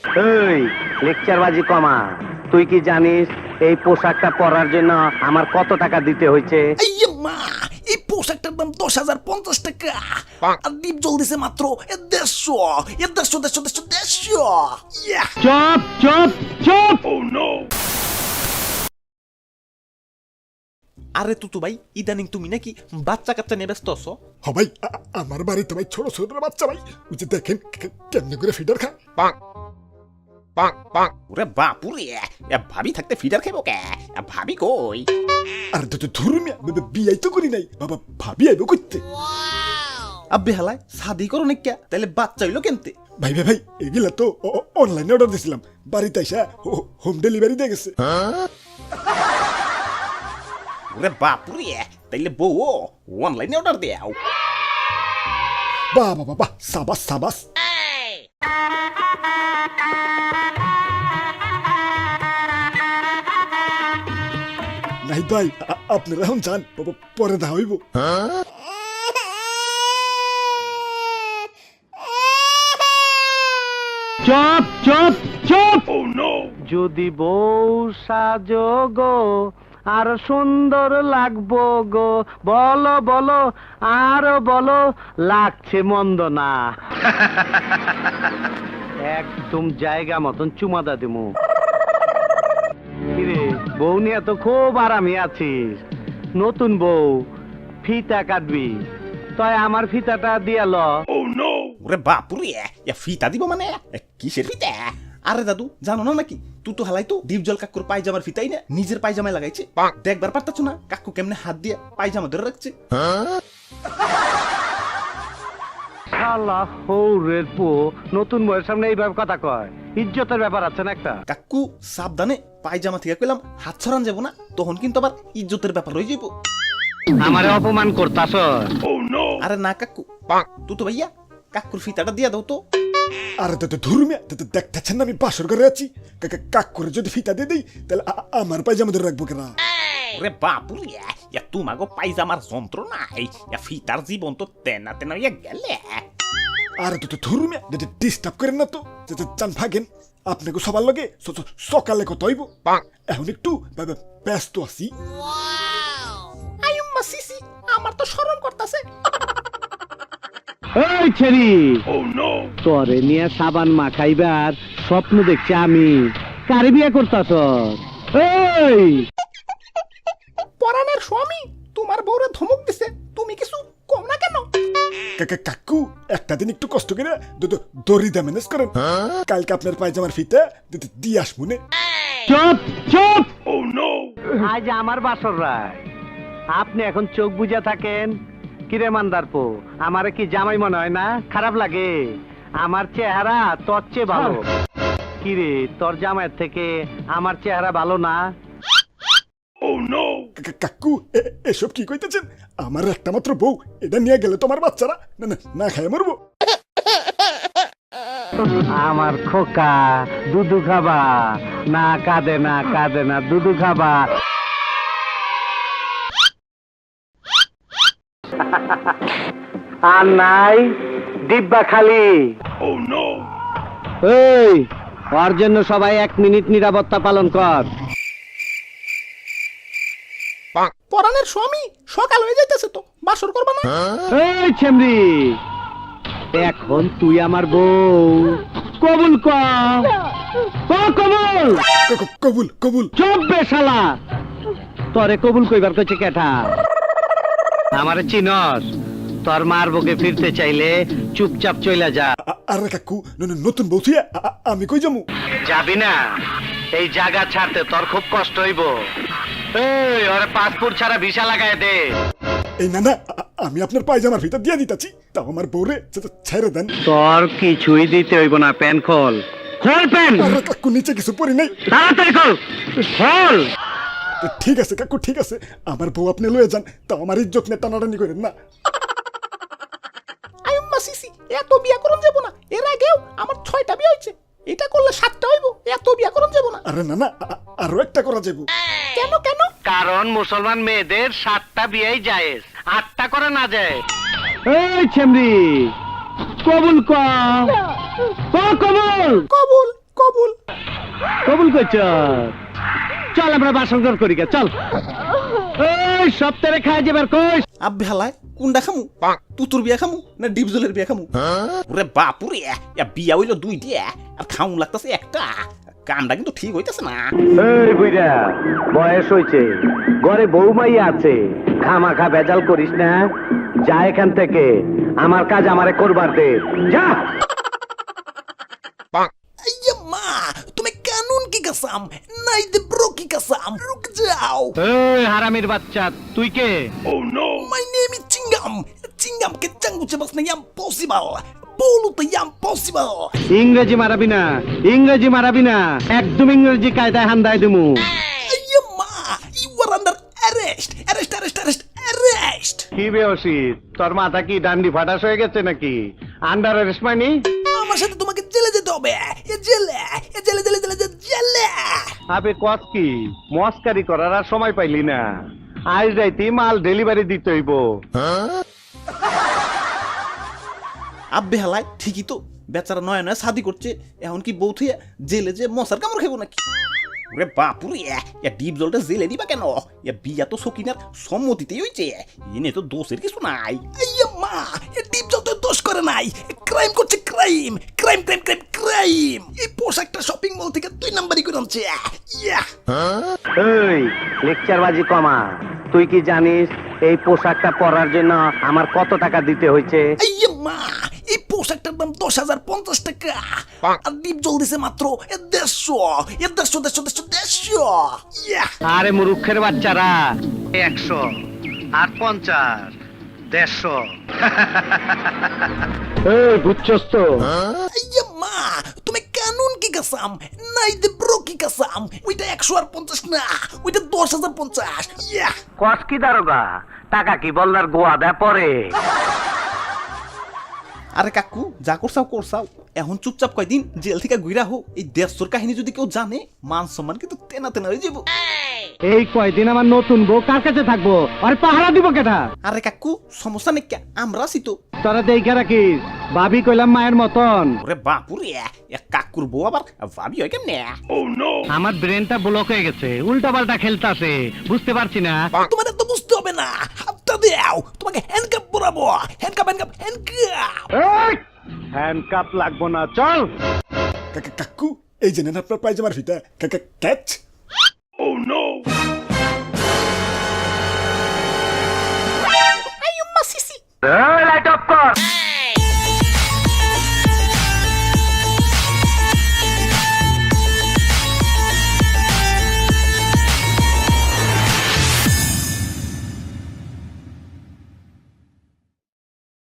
এই লেকচারবাজি কমা। তুই কি জানিস এই পোশাকটা পরার জন্য আমার কত টাকা দিতে হয়েছে? মা, এই পোশাকটার দাম 10,050 টাকা। আর ডিপ জল দিছে মাত্র 150। চুপ চুপ চুপ। আরে তুতু ভাই, ইদানিং তুমি নাকি বাচ্চা কাচ্চা নিয়ে ব্যস্ত আছো? হ ভাই, আমার বাড়িতে ভাই ছোট ছোট বাচ্চা ভাই, ওই যে দেখেন কেমনে করে ফিডার খায়। ওরে বাপুরে, ভাবি থাকতে ফিডার খাইব কে? ভাবি কই? আর তো ধর্মিয়া বিয়াই তো করি নাই বাবা, ভাবি আইব করতে। আব্বে হালায় শাদি করো নাকি? তাহলে বাচ্চা হইলো কেমতে? ভাই ভাই ভাই, এগুলা তো অনলাইনে অর্ডার দিছিলাম, বাড়িতে আইসা হোম ডেলিভারি দিয়ে গেছে। ওরে বাপুরে, তাইলে বউ অনলাইনে অর্ডার দেও? বাহ বাবা বাহ, সাবাস সাবাস। নাই ভাই, আপনারা এখন যান, পরে দেখা হইব। চুপ চুপ চুপ। যদি বউ সাজো গো আর সুন্দর লাগবো গো, বলো বলো আর বলো, লাগছে মন্দ না। একদম জায়গা মতন চুমাদা দিমু। কিরে, বউ নিয়ে তো খুব আরামে আছিস। নতুন বউ, ফিতা কাটবি, তাই আমার ফিতাটা দিয়াল। ওরে বাপুরে, ফিতা দিব মানে? কিসের ফিতা? আরে দাদু, জানো না নাকি তুই তো হালাই তো ডিপজল কাকুর পায়জামার ফিতাই না নিজের পায়জামায় লাগাইছে। দেখবার পারতাছ না কাকু কেমনে হাত দিয়ে পায়জামা ধরে রাখছে? শালা হৌরের পো, নতুন বউয়ের সামনে এইভাবে কথা কয়, ইজ্জতের ব্যাপার আছে না একটা। কাকু সাবধানে, পায়জামা থেকে কইলাম হাত ছড়ান যাব না, তখন কিন্তু আবার ইজ্জতের ব্যাপার হয়ে যাইব। আমারে অপমান করতাছ? আরে না কাকু, তুই তো ভাইয়া কাকুর ফিতাটা দিয়া দাও তো। আরে তো ধর্মিয়া, দেখতেছেন না আমি বাসর ঘরে আছি, কাক করে যদি ফিতা দিয়ে দিই তাহলে আমার পায়জামা ধরে রাখবো কেনা? ওরে বাপুরে, তোমাগো পায়জামার যন্ত্র নাই, ফিতার জীবন তো তেনা তেনা হইয়া গেলে। আরে তো ধর্মিয়া, ডিস্টার্ব করেন না তো, চান ভাগেন। আপনাকে সবার লগে সকালে কত হইব, এখন একটু ব্যস্ত আছি। আইম্মা সিসি, আমার তো শরম করতেছে। এই ছেড়ি, তোরে নিয়ে সাবান মাখাইবার স্বপ্ন দেখছি আমি। কারে বিয়ে করতাছ? এই পরাণের স্বামী তোমার বউরে ধমক দিছে, তুমি কিছু কম না কেন? কাকু, একটা দিন একটু কষ্ট করে দড়িদা ম্যানেজ করেন, কালকে আপনার পায়জামার ফিতা দিয়ে আসমুনে। চুপ চুপ। আজ আমার বাসর রায়, আপনি এখন চোখ বুঝা থাকেন। কিরে মান্দারপো, আমারে কি জামাই মনে হয় না? খারাপ লাগে? আমার চেহারা তোর চেয়ে ভালো। কিরে, তোর জামাইয়ের থেকে আমার চেহারা ভালো না? কাকু, এসব কি কইতেছেন? আমার একটা মাত্র বউ, এটা নিয়ে গেলে তোমার বাচ্চারা না খায় মরবো। আমার খোকা, দুধু খাবা না? কাঁদে না কাঁদে না, দুধু খাবা। আর নাই, ডিব্বা খালি। এই, ওর জন্য সবাই 1 মিনিট নিরাপত্তা পালন কর। পরাণের স্বামী সকাল হয়ে যাইতেছে তো, বাসর করবা না? এই ছেমরি, এখন তুই আমার বউ কবুল কর। কবুল। কবুল কবুল। চুপ বে শালা, তরে কবুল কইবার কইছে কেটা? আমারে চিনস? তোর মার বুকে ফিরতে চাইলে চুপচাপ চইলা যা। আরে কাকু, নতুন বউ থুইয়া আমি কই যামু? যাবি না? এই জায়গা ছাড়তে তোর খুব কষ্ট হইব। এই, ওরে পাসপোর্ট ছাড়া ভিসা লাগায় দে। এই না না, আমি আপনার পায়জামার ফিতা দিয়ে দিতাছি, তাও আমার বউরে ছেড়ে দেন। তোর কিছুই দিতে হইব না, প্যান খোল। খোল প্যান। আরে কাকু, নিচে কিছু পরি নাই। তাড়াতাড়ি খোল, খোল। ঠিক আছে কাকু, ঠিক আছে, আমার বউ আপনি লয়ে যান, তাও আমার ইজ্জত নিয়ে টানাটানি করেন না। আইম্মা সিসি, এত বিয়া করন যাব না। এর আগেও আমার 6টা বিয়ে হয়েছে, এটা করলে 7টা হইব। এত বিয়া করন যাব না। আরে না না, আরো একটা করা যাইব। কেন কেন? কারণ মুসলমান মেয়েদের 7টা বিয়েই জায়েজ, 8টা করে না যায়। এই ছেমরি, কবুল কর। কবুল। কবুল কবুল। কবুল করছ, চল আমরা বাসর ঘর করি গে, চল। এই সপ্তাহে খাই যাবার কই? আব্বে হালাই কোনটা খামু? তুতুর বিয়া খামু না ডিপজলের বিয়া খামু? ওরে বাপুরে, ইয়া বিয়া হইলো দুইটা আর খাউন লাগতাছে একটা। কামটা কিন্তু ঠিক হইতাছে না। এই বুইড়া, বয়স হইছে, ঘরে বৌমাই আছে, খামাখা ভেজাল করিস না। যা এখান থেকে, আমার কাজ আমারে করবার দে, যা। আইয়া মা, তুমি কানুন কি কাসাম, নাই দে ব্রো কি কাসাম, রুক যাও। এই হারামির বাচ্চা, তুই কে? My name is Chingam. Chingam ke changu cebas na impossible. Bolu to impossible. ইংরেজি মারাবি না, ইংরেজি মারাবি না, একদম ইংরেজি কায়দায় হান্দায় দিমু। Ayo ma, you are under arrest. Arrest. কি বেওসিত, তোর মাথা কি ডান্ডি ফাটাস হয়ে গেছে নাকি? আন্ডার অ্যারেস্ট মানে? আমার সাথে তোমাকে জেলে যেতে হবে। জেলে। আবে কত কি মস্কারি করার আর সময় পাইলি না। আজ রাইতে মাল ডেলিভারি দিতে হইব। আব্বে হালাই ঠিকই তো, বেচারা নয়া নয়া শাদি করছে, এখন কি বউ থুয়ে জেলে যে মশার কামড় খাবো নাকি? ওরে বাপুরে, ইয়া ডিপ জলটা জেলে দিবা কেন? ইয়া বিয়া তো সকিনার সম্মতিতেই হইছে, এনে তো দোষের কিছু নাই। আইয়া মা, এ ডিপ জল তো দোষ করে নাই, ক্রাইম করছে ক্রাইম। এই পোশাকটা শপিং মল থেকে 2 নাম্বারই করে আনছে। ইয়া। এই লেকচারবাজি কমা। তুই কি জানিস এই পোশাকটা পরার জন্য আমার কত টাকা দিতে হয়েছে? আইয়া মা, এই পোশাকটার দাম 10,050 টাকা। আর ডিপ জল দিছে মাত্র 150। ইয়া। আরে মুরুক্ষের বাচ্চারা, 100 আর 50, 150। এই বুঝছস তো? আইয়া মা, তুমি কানুন কি কাসাম, নাই দে ব্রো কি কাসাম। ওইটা 150 না, ওইটা 10,050। ইয়া। কস কি দারোগা, টাকা কি বললার গোয়া দেয় পরে? আরে কাকু যা করছাও, এখন চুপচাপ কয়দিন জেল থেকে ঘুরা হোক। এই দেড়শোর কাহিনী যদি কেউ জানে, মান সম্মান কিন্তু তেনা হয়ে যাবো। এই কয়দিন আমার নতুন বউ কার কাছে থাকবো, আর পাহারা দিব কেটা? আরে কাকু সমস্যা নেই, আমরা আছি তো। তোরা দেখে রাখিস, ভাবি কইলাম মায়ের মতন। ওরে বাপুরে, কাকুর বউ আবার ভাবি হয় কেমনে? আমার ব্রেনটা ব্লক হয়ে গেছে, উল্টা পাল্টা খেলতাছে, বুঝতে পারছি না। তোমার তো বুঝতে হবে না, হাতটা দাও, তোমাকে হ্যান্ডকাপ পরাবো। হ্যান্ডকাপ। হ্যান্ডকাপ লাগবো না, চল। কাকু এই যে নেন আপনার পায়জামার ফিতা। ক্যাচ। লাইট অফ কর।